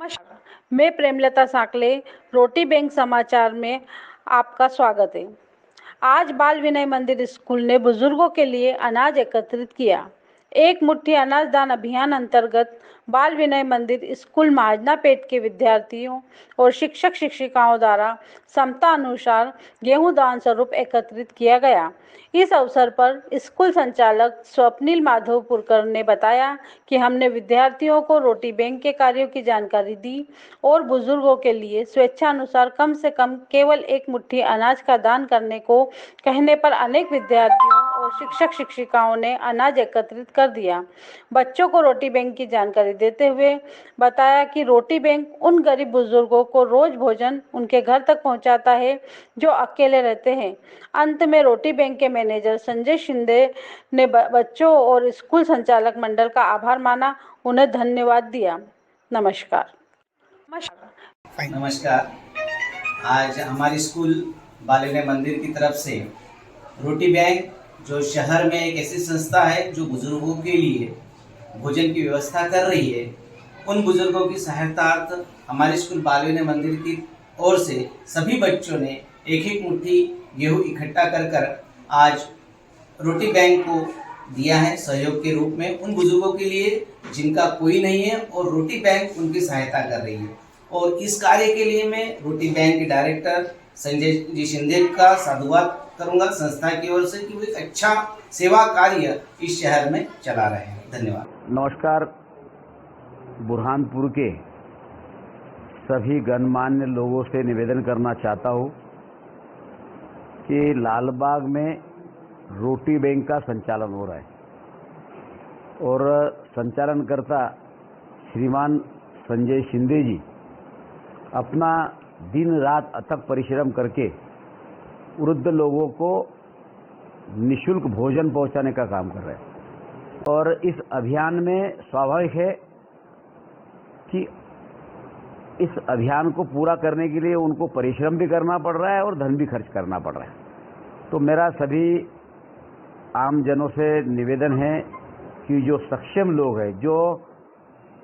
नमस्कार, मैं प्रेमलता साकले, रोटी बैंक समाचार में आपका स्वागत है। आज बाल विनय मंदिर स्कूल ने बुजुर्गों के लिए अनाज एकत्रित किया। एक मुट्ठी अनाज दान अभियान अंतर्गत बाल विनय मंदिर स्कूल महाजनापेट के विद्यार्थियों और शिक्षक शिक्षिकाओं द्वारा क्षमता अनुसार गेहूं दान स्वरूप एकत्रित किया गया। इस अवसर पर स्कूल संचालक स्वप्निल माधवपुरकर ने बताया कि हमने विद्यार्थियों को रोटी बैंक के कार्यों की जानकारी दी और बुजुर्गों के लिए स्वेच्छानुसार कम से कम केवल एक मुट्ठी अनाज का दान करने को कहने पर अनेक विद्यार्थियों और शिक्षक शिक्षिकाओं ने अनाज एकत्रित कर दिया। बच्चों को रोटी बैंक की जानकारी देते हुए बताया कि रोटी बैंक उन गरीब बुजुर्गों को रोज भोजन उनके घर तक पहुंचाता है जो अकेले रहते हैं। अंत में रोटी बैंक के मैनेजर संजय शिंदे ने बच्चों और स्कूल संचालक मंडल का आभार माना, उन्हें धन्यवाद दिया। नमस्कार। नमस्कार। आज हमारे स्कूल बाल विनय मंदिर की तरफ से रोटी बैंक, जो शहर में एक ऐसी संस्था है जो बुजुर्गों के लिए भोजन की व्यवस्था कर रही है, उन बुजुर्गों की सहायतार्थ हमारे स्कूल बाल विनय मंदिर की ओर से सभी बच्चों ने एक एक मुट्ठी गेहूं इकट्ठा कर आज रोटी बैंक को दिया है सहयोग के रूप में उन बुजुर्गों के लिए जिनका कोई नहीं है, और रोटी बैंक उनकी सहायता कर रही है। और इस कार्य के लिए मैं रोटी बैंक के डायरेक्टर संजय जी शिंदे का साधुवाद करूंगा संस्था की ओर से कि वो एक अच्छा सेवा कार्य इस शहर में चला रहे हैं। धन्यवाद। नमस्कार। बुरहानपुर के सभी गणमान्य लोगों से निवेदन करना चाहता हूँ कि लालबाग में रोटी बैंक का संचालन हो रहा है और संचालनकर्ता श्रीमान संजय शिंदे जी अपना दिन रात अथक परिश्रम करके वृद्ध लोगों को निःशुल्क भोजन पहुंचाने का काम कर रहे हैं। और इस अभियान में स्वाभाविक है कि इस अभियान को पूरा करने के लिए उनको परिश्रम भी करना पड़ रहा है और धन भी खर्च करना पड़ रहा है। तो मेरा सभी आमजनों से निवेदन है कि जो सक्षम लोग हैं, जो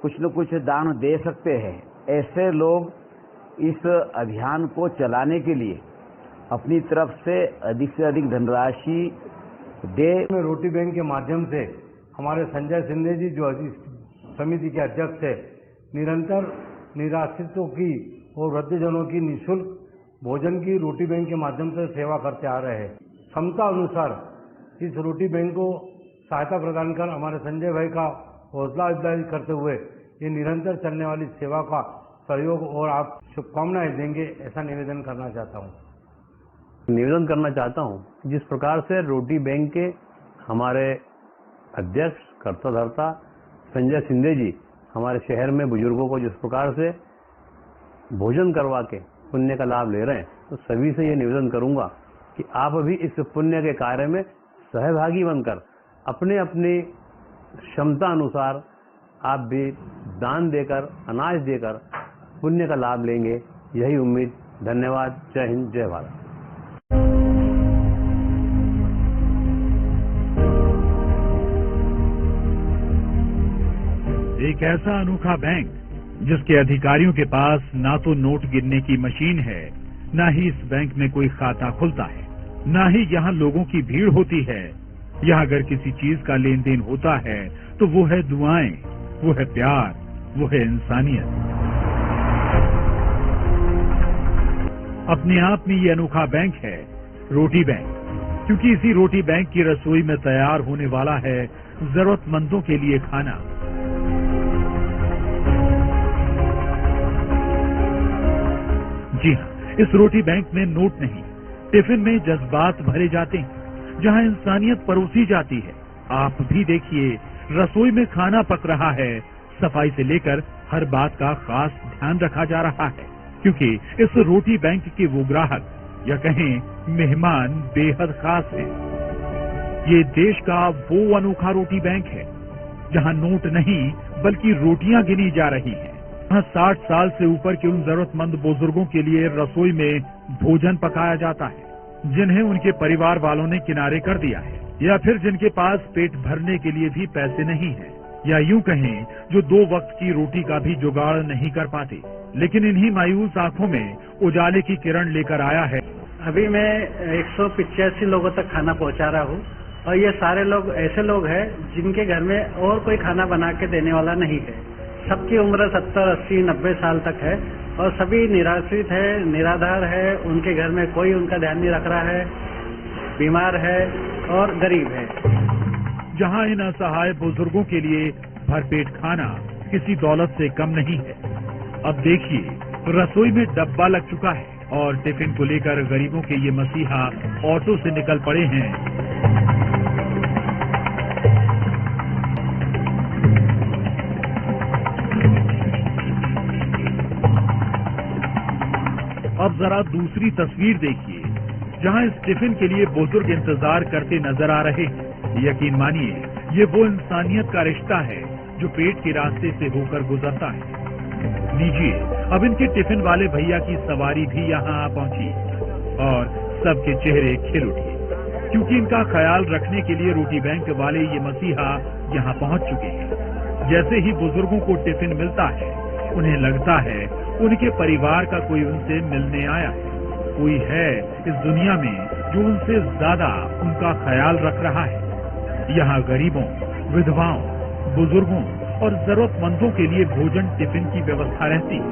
कुछ न कुछ दान दे सकते हैं, ऐसे लोग इस अभियान को चलाने के लिए अपनी तरफ से अधिक धनराशि दे। रोटी बैंक के माध्यम से हमारे संजय शिंदे जी, जो समिति के अध्यक्ष है, निरंतर निराश्रितों की और वृद्धजनों की निःशुल्क भोजन की रोटी बैंक के माध्यम से सेवा करते आ रहे हैं। क्षमता अनुसार इस रोटी बैंक को सहायता प्रदान कर हमारे संजय भाई का हौसला अफजाई करते हुए ये निरंतर चलने वाली सेवा का सहयोग और आप शुभकामनाएं देंगे, ऐसा निवेदन करना चाहता हूं। जिस प्रकार से रोटी बैंक के हमारे अध्यक्ष कर्ता धर्ता संजय शिंदे जी हमारे शहर में बुजुर्गों को जिस प्रकार से भोजन करवा के पुण्य का लाभ ले रहे हैं, तो सभी से ये निवेदन करूंगा कि आप भी इस पुण्य के कार्य में सहभागी बनकर अपने अपनी क्षमता अनुसार आप भी दान देकर, अनाज देकर पुण्य का लाभ लेंगे, यही उम्मीद। धन्यवाद। जय हिंद, जय भारत। एक ऐसा अनोखा बैंक जिसके अधिकारियों के पास ना तो नोट गिनने की मशीन है, ना ही इस बैंक में कोई खाता खुलता है, ना ही यहाँ लोगों की भीड़ होती है। यहाँ अगर किसी चीज का लेन देन होता है तो वो है दुआएं, वो है प्यार, वो है इंसानियत। अपने आप में ये अनोखा बैंक है रोटी बैंक, क्योंकि इसी रोटी बैंक की रसोई में तैयार होने वाला है जरूरतमंदों के लिए खाना। जी हाँ, इस रोटी बैंक में नोट नहीं, टिफिन में जज्बात भरे जाते हैं, जहाँ इंसानियत परोसी जाती है। आप भी देखिए, रसोई में खाना पक रहा है, सफाई से लेकर हर बात का खास ध्यान रखा जा रहा है, क्योंकि इस रोटी बैंक के वो ग्राहक या कहें मेहमान बेहद खास हैं। ये देश का वो अनोखा रोटी बैंक है जहाँ नोट नहीं बल्कि रोटियां गिनी जा रही हैं। यहाँ 60 साल से ऊपर के उन जरूरतमंद बुजुर्गों के लिए रसोई में भोजन पकाया जाता है, जिन्हें उनके परिवार वालों ने किनारे कर दिया है, या फिर जिनके पास पेट भरने के लिए भी पैसे नहीं है। या यूं कहें जो 2 वक्त की रोटी का भी जुगाड़ नहीं कर पाते। लेकिन इन्हीं मायूस आंखों में उजाले की किरण लेकर आया है। अभी मैं 185 लोगों तक खाना पहुंचा रहा हूं और ये सारे लोग ऐसे लोग हैं जिनके घर में और कोई खाना बना के देने वाला नहीं है। सबकी उम्र 70, 80, 90 साल तक है और सभी निराश्रित है, निराधार है। उनके घर में कोई उनका ध्यान नहीं रख रहा है, बीमार है और गरीब है। जहां इन असहाय बुजुर्गों के लिए भरपेट खाना किसी दौलत से कम नहीं है। अब देखिए, रसोई में डब्बा लग चुका है और टिफिन को लेकर गरीबों के ये मसीहा ऑटो से निकल पड़े हैं। अब जरा दूसरी तस्वीर देखिए, जहां इस टिफिन के लिए बुजुर्ग इंतजार करते नजर आ रहे हैं। यकीन मानिए, ये वो इंसानियत का रिश्ता है जो पेट के रास्ते से होकर गुजरता है। लीजिए, अब इनके टिफिन वाले भैया की सवारी भी यहाँ आ पहुंची और सबके चेहरे खिल उठे, क्योंकि इनका ख्याल रखने के लिए रोटी बैंक वाले ये मसीहा यहाँ पहुंच चुके हैं। जैसे ही बुजुर्गों को टिफिन मिलता है, उन्हें लगता है उनके परिवार का कोई उनसे मिलने आया है। कोई है इस दुनिया में जो उनसे ज्यादा उनका ख्याल रख रहा है। यहाँ गरीबों, विधवाओं, बुजुर्गों और जरूरतमंदों के लिए भोजन टिफिन की व्यवस्था रहती है।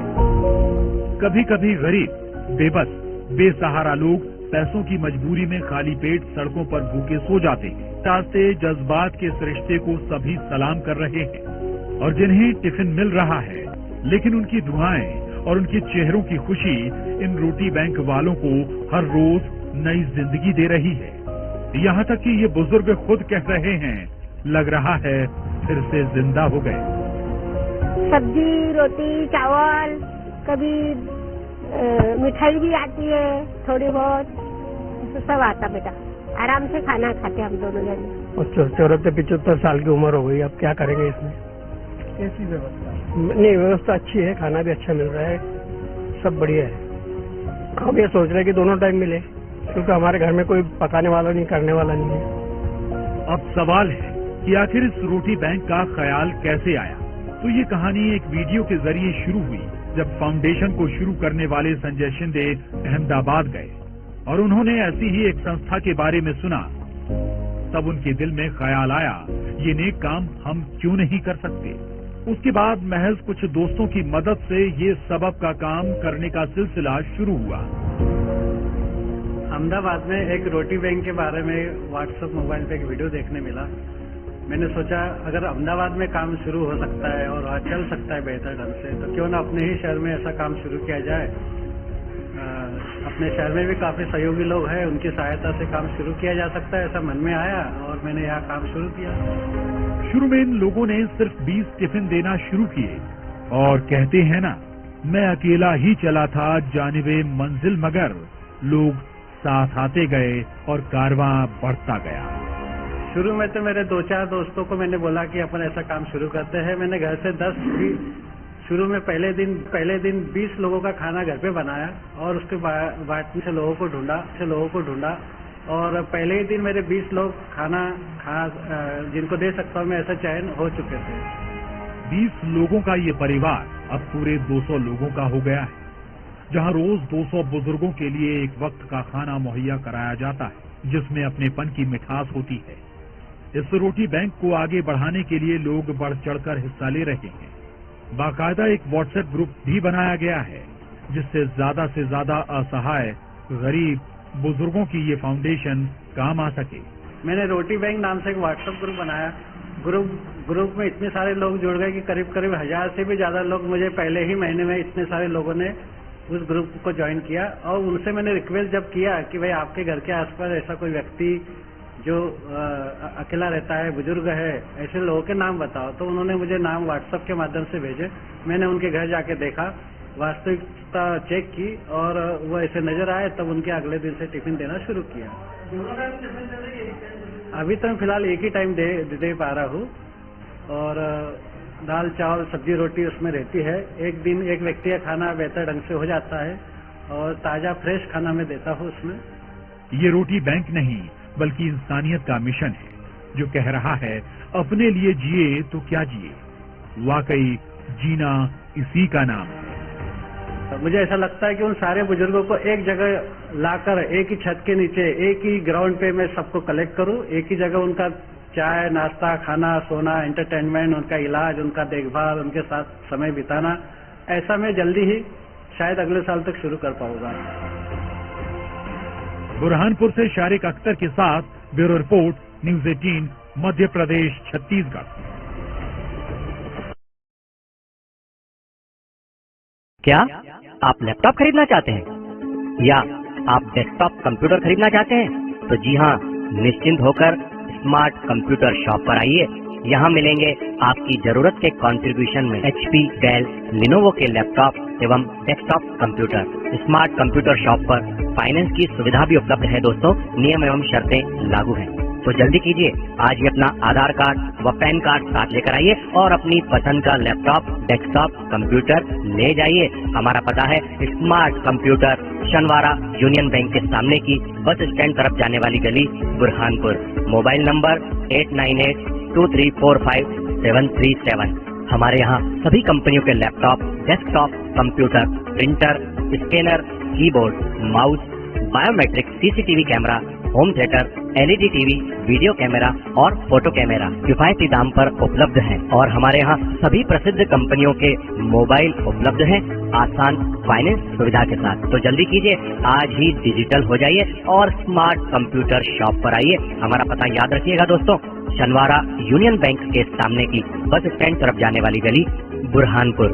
कभी कभी गरीब, बेबस, बेसहारा लोग पैसों की मजबूरी में खाली पेट सड़कों पर भूखे सो जाते हैं। चाहते जज्बात के इस रिश्ते को सभी सलाम कर रहे हैं और जिन्हें टिफिन मिल रहा है, लेकिन उनकी दुआएं और उनके चेहरों की खुशी इन रोटी बैंक वालों को हर रोज नई जिंदगी दे रही है। यहाँ तक कि ये बुजुर्ग खुद कह रहे हैं, लग रहा है फिर से जिंदा हो गए। सब्जी, रोटी, चावल, कभी मिठाई भी आती है, थोड़ी बहुत सब आता बेटा। आराम से खाना खाते हम दोनों जने। 74-75 साल की उम्र हो गई, अब क्या करेंगे इसमें? कैसी व्यवस्था? नहीं, व्यवस्था अच्छी है, खाना भी अच्छा मिल रहा है, सब बढ़िया है। हम ये सोच रहे हैं कि दोनों टाइम मिले, क्योंकि हमारे घर में कोई पकाने वाला नहीं, करने वाला नहीं है। अब सवाल है कि आखिर इस रोटी बैंक का ख्याल कैसे आया। तो ये कहानी एक वीडियो के जरिए शुरू हुई, जब फाउंडेशन को शुरू करने वाले संजय शिंदे अहमदाबाद गए और उन्होंने ऐसी ही एक संस्था के बारे में सुना। तब उनके दिल में ख्याल आया, ये नेक काम हम क्यों नहीं कर सकते। उसके बाद महज कुछ दोस्तों की मदद से ये सबब का काम करने का सिलसिला शुरू हुआ। अहमदाबाद में एक रोटी बैंक के बारे में व्हाट्सएप मोबाइल पे एक वीडियो देखने मिला। मैंने सोचा अगर अहमदाबाद में काम शुरू हो सकता है और वहाँ चल सकता है बेहतर ढंग से, तो क्यों ना अपने ही शहर में ऐसा काम शुरू किया जाए। अपने शहर में भी काफी सहयोगी लोग हैं, उनकी सहायता से काम शुरू किया जा सकता है, ऐसा मन में आया और मैंने यहाँ काम शुरू किया। शुरू में इन लोगों ने सिर्फ 20 टिफिन देना शुरू किए और कहते हैं ना, मैं अकेला ही चला था जानिबे मंजिल, मगर लोग साथ आते गए और कारवां बढ़ता गया। शुरू में तो मेरे 2-4 दोस्तों को मैंने बोला कि अपन ऐसा काम शुरू करते हैं। मैंने घर से 10 भी शुरू में पहले दिन 20 लोगों का खाना घर पे बनाया और उसके बाद से लोगों को ढूंढा और पहले ही दिन मेरे 20 लोग खाना जिनको दे सकता हूँ मैं, ऐसा चयन हो चुके थे। 20 लोगों का ये परिवार अब पूरे 200 लोगों का हो गया है, जहाँ रोज 200 बुजुर्गों के लिए एक वक्त का खाना मुहैया कराया जाता है, जिसमें अपनेपन की मिठास होती है। इस रोटी बैंक को आगे बढ़ाने के लिए लोग बढ़ चढ़कर हिस्सा ले रहे हैं। बाकायदा एक व्हाट्सएप ग्रुप भी बनाया गया है, जिससे ज्यादा से ज्यादा असहाय, गरीब, बुजुर्गों की ये फाउंडेशन काम आ सके। मैंने रोटी बैंक नाम से एक व्हाट्सएप ग्रुप बनाया। ग्रुप में इतने सारे लोग जुड़ गए कि करीब 1000 से भी ज्यादा लोग मुझे पहले ही महीने में इतने सारे लोगों ने उस ग्रुप को ज्वाइन किया। और उनसे मैंने रिक्वेस्ट जब किया कि भाई आपके घर के आसपास ऐसा कोई व्यक्ति जो अकेला रहता है, बुजुर्ग है, ऐसे लोगों के नाम बताओ, तो उन्होंने मुझे नाम व्हाट्सएप के माध्यम से भेजे। मैंने उनके घर जाके देखा, वास्तविकता चेक की और वो ऐसे नजर आए, तब उनके अगले दिन से टिफिन देना शुरू किया। अभी तो मैं फिलहाल एक ही टाइम दे पा रहा हूँ और दाल, चावल, सब्जी, रोटी उसमें रहती है। एक दिन एक व्यक्ति का खाना बेहतर ढंग से हो जाता है और ताजा फ्रेश खाना मैं देता हूँ उसमें। ये रोटी बैंक नहीं बल्कि इंसानियत का मिशन है। जो कह रहा है अपने लिए जिए तो क्या जिए, वाकई जीना इसी का नाम है। मुझे ऐसा लगता है कि उन सारे बुजुर्गों को एक जगह लाकर एक ही छत के नीचे एक ही ग्राउंड पे मैं सबको कलेक्ट करूं, एक ही जगह उनका चाय नाश्ता खाना सोना एंटरटेनमेंट उनका इलाज उनका देखभाल उनके साथ समय बिताना, ऐसा मैं जल्दी ही शायद अगले साल तक शुरू कर पाऊंगा। बुरहानपुर से शारिक अख्तर के साथ bureau report, news 18 Madhya Pradesh Chhattisgarh. क्या आप लैपटॉप खरीदना चाहते हैं या आप डेस्कटॉप कंप्यूटर खरीदना चाहते हैं? तो जी हाँ, निश्चिंत होकर स्मार्ट कंप्यूटर शॉप पर आइए। यहाँ मिलेंगे आपकी जरूरत के कंट्रीब्यूशन में HP, डेल, लिनोवो के लैपटॉप एवं desktop computer. Smart computer shop पर फाइनेंस की सुविधा भी उपलब्ध है दोस्तों, नियम एवं शर्तें लागू हैं। तो जल्दी कीजिए, आज ही अपना आधार कार्ड व पैन कार्ड साथ लेकर आइए और अपनी पसंद का लैपटॉप, डेस्कटॉप, कंप्यूटर ले जाइए। हमारा पता है स्मार्ट कंप्यूटर, शनवारा यूनियन बैंक के सामने की बस स्टैंड तरफ जाने वाली गली, बुरहानपुर। Mobile number 8982345737। हमारे यहाँ सभी कंपनियों के laptop, desktop, computer, printer, scanner, keyboard, mouse, biometric CCTV camera, home theatre, LED TV, video camera और फोटो कैमरा किफायती दाम पर उपलब्ध हैं। और हमारे यहाँ सभी प्रसिद्ध कंपनियों के मोबाइल उपलब्ध हैं आसान फाइनेंस सुविधा के साथ। तो जल्दी कीजिए, आज ही डिजिटल हो जाइए और स्मार्ट कंप्यूटर शॉप पर आइए। हमारा पता याद रखिएगा दोस्तों, शनवारा यूनियन बैंक के सामने की बस स्टैंड तरफ जाने वाली गली, बुरहानपुर।